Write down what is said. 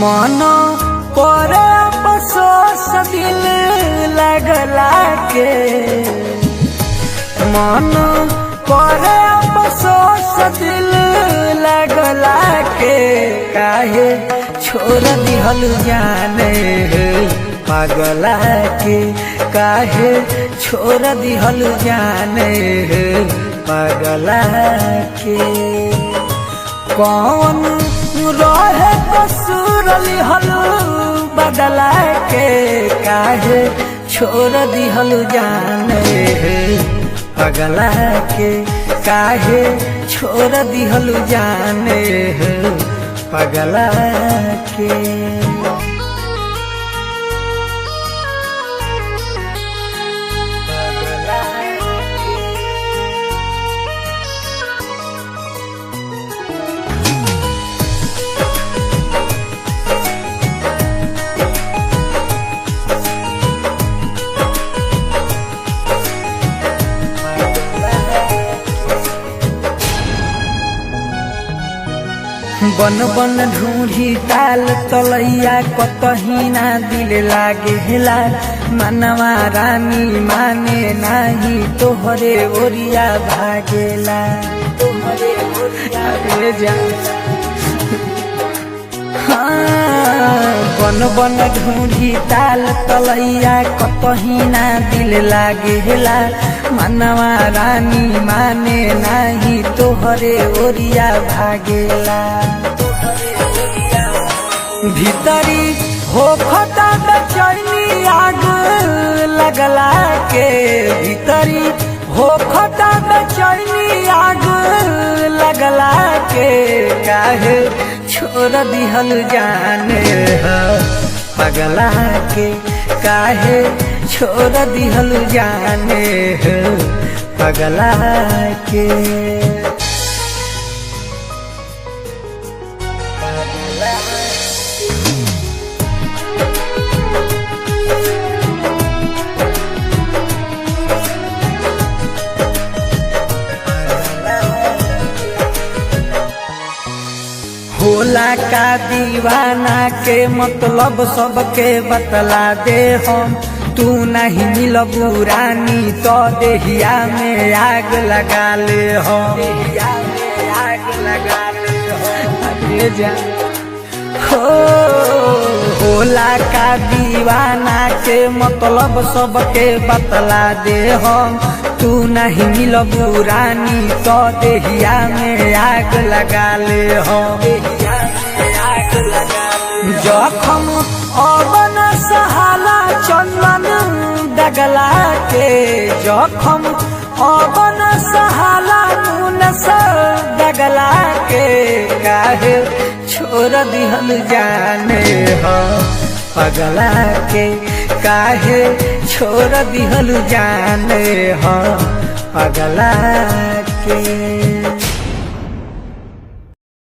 मन करे अफसोस दिल लगला के, मन करे अफसोस दिल लगला के, काहे छोड़ दिहल जाने पागला के, काहे छोड़ दिहल जाने पागला के। कौन रहे कसूर लिहल बदला के, काहे छोड़ दिहल जाने पगला के, काहे छोड़ दिहल जाने पगला के। बन बन ढूंढी ताल तलैया कतही ना दिल लागेला, मनवा रानी माने नाही तोहरे ओरिया भागेला, तोहरे ओरिया जा। हाँ, बन बन ढूंढी ताल तलैया कतही ना दिल लागेला, मनवा रानी माने नाही तोहरे ओरिया भागेला। भीतरी हो खता बेचैनी आग लगला के, भीतरी हो खता बेचैनी आग लगला के, काहे छोड़ दिहल जाने पगला के, काहे छोड़ दिहल जाने पगला के। होला का दीवाना के मतलब सबके बतला दे हम, तू नहीं मिलबू रानी तो देहिया में आग लगा ले हो, देहिया में आग लगा ले हो जा। होला का दीवाना के मतलब सबके बतला दे हम, तू नहीं मिलबू रानी तो देहिया में आग लगा ले हो, देहिया में आग लगा ले। जखम अबन सहाला चंदन दगला के, जखम अबन सहाला नून सा दगला के, काहे छोड़ दिहल जाने हो पगला के, काहे छोड़ दिहल जाने हो पगला के।